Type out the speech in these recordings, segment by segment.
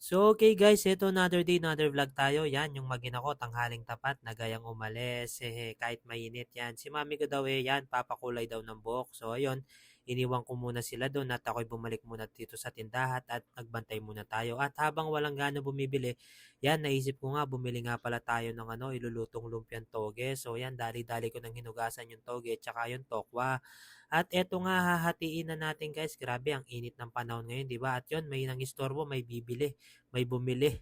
So, okay guys, ito another day, another vlog tayo. Yan, yung magina ko, tanghaling tapat, nagayang umalis. Kahit mainit yan. Si mami ko daw yan, papakulay daw ng buhok. So, ayun, iniwan ko muna sila doon at ako'y bumalik muna dito sa tindahan at nagbantay muna tayo. At habang walang gana bumibili, yan, naisip ko nga, bumili nga pala tayo ng ilulutong lumpiang toge. So, yan, dali-dali ko nang hinugasan yung toge at saka yung tokwa. At eto nga, hahatiin na natin guys. Grabe, ang init ng panahon ngayon, di ba? At yun, may nangistorbo, may bibili, may bumili.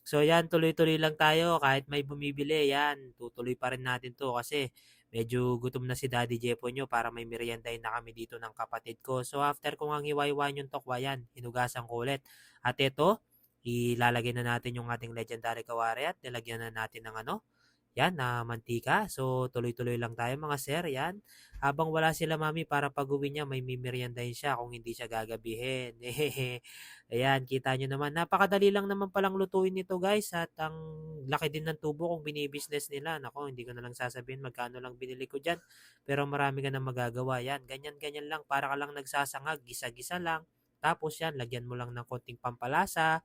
So yan, tuloy-tuloy lang tayo. Kahit may bumibili, yan, tutuloy pa rin natin to kasi medyo gutom na si Daddy Jepo nyo para may meriendahin na kami dito ng kapatid ko. So after kong ang hiwa-hiwain yung tokwa yan, hinugasan ko ulit. At ito, ilalagay na natin yung ating legendary kawari at nilagyan na natin ng yan, na mantika. So, tuloy-tuloy lang tayo mga sir, yan. Habang wala sila mami para pag-uwi niya, may mimeriendahin siya kung hindi siya gagabihin. Ayan, kita nyo naman. Napakadali lang naman palang lutuin nito guys. At ang laki din ng tubo kung binibusiness nila. Nako, hindi ko na lang sasabihin magkano lang binili ko dyan. Pero marami ka na magagawa. Yan, ganyan-ganyan lang. Para ka lang nagsasangag, gisa-gisa lang. Tapos yan, lagyan mo lang ng konting pampalasa.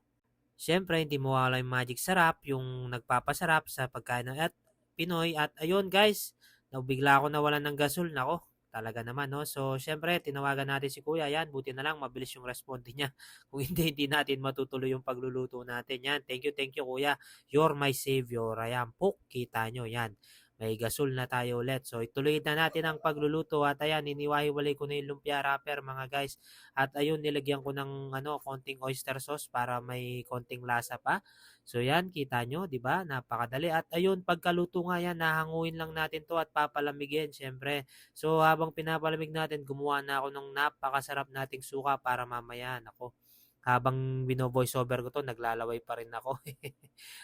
Siyempre, hindi mawawala yung magic sarap, yung nagpapasarap sa pagkain ng at Pinoy. At ayun guys, bigla ako nawalan ng gasol. Nako, talaga naman, no? So, siyempre, tinawagan natin si Kuya. Yan, buti na lang, mabilis yung responde niya. Kung hindi, hindi natin matutuloy yung pagluluto natin. Yan, thank you, Kuya. You're my savior. Ayan, puk, kita nyo, yan. May gasol na tayo ulit. So, ituloy na natin ang pagluluto. At ayan, iniwahiwalay ko na yung lumpia wrapper, mga guys. At ayun, nilagyan ko ng konting oyster sauce para may konting lasa pa. So yan, kita nyo, 'di ba? Napakadali. At ayun, pagkaluto nga yan, nahanguin lang natin 'to at papalamigin, syempre. So habang pinapalamig natin, gumawa na ako ng napakasarap nating suka para mamaya, nako. Habang bino-voice over ko 'to, naglalaway pa rin ako.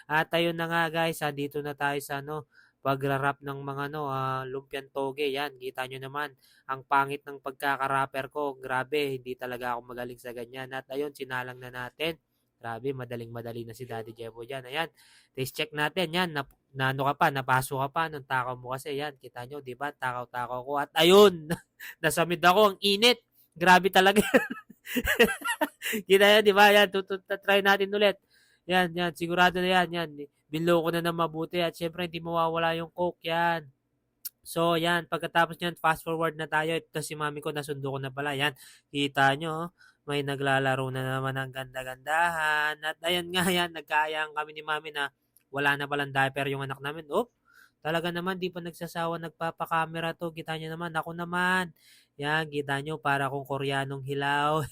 At ayun na nga guys, dito na tayo sa pagra-wrap ng mga lumpiang toge. Yan, kita nyo naman, ang pangit ng pagkaka-wrapper ko. Grabe, hindi talaga ako magaling sa ganyan. At ayun, sinalang na natin. Grabe, madaling-madali na si Daddy Jebo dyan. Ayan, taste check natin. Yan, na ano ka pa, napaso ka pa nung takaw mo kasi. Yan, kita nyo, di ba? Takaw-takaw ko. At ayun, nasamid ako. Ang init. Grabe talaga. Kita nyo, di ba? Yan, try natin ulit. Yan, sigurado na yan. Binlo ko na ng mabuti at syempre hindi mawawala yung coke yan. So, yan, pagkatapos niyan, fast forward na tayo. Ito si mami ko, nasundo ko na pala. Yan, kita nyo, may naglalaro na naman ng ganda-gandahan. At ayan nga yan, nagkaayaan kami ni mami na wala na palang diaper yung anak namin. Talaga naman, di pa nagsasawa, nagpapakamera to. Kita nyo naman, ako naman. Yan, kita nyo, para kung Koreanong hilaw.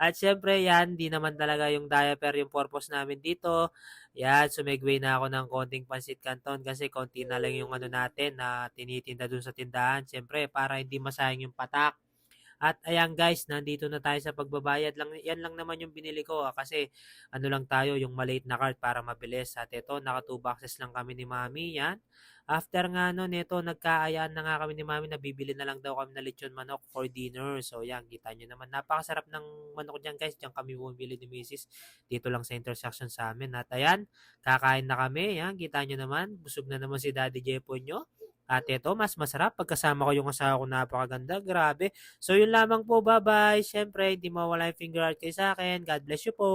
At syempre, yan, di naman talaga yung diaper yung purpose namin dito. Yan, sumegway na ako ng konting pansit canton kasi konti na lang yung natin na tinitinda dun sa tindahan. Syempre, para hindi masayang yung patak. At ayan guys, nandito na tayo sa pagbabayad lang. Yan lang naman yung binili ko kasi lang tayo yung maliit na cart para mabilis. At ito, naka 2 boxes lang kami ni Mami. Yan. After nga nito, nagkaayaan na nga kami ni Mami na bibili na lang daw kami na lechon manok for dinner. So yan, kita nyo naman. Napakasarap ng manok dyan guys. Diyan kami bumili ni Mrs. Dito lang sa intersection sa amin. At ayan, kakain na kami. Yan, kita nyo naman. Busog na naman si Daddy Jepo nyo. At ito, mas masarap pagkasama ko yung asawa ko, napakaganda, grabe. So yun lamang po, bye-bye. Siyempre, hindi mawala yung finger art kayo sa akin. God bless you po.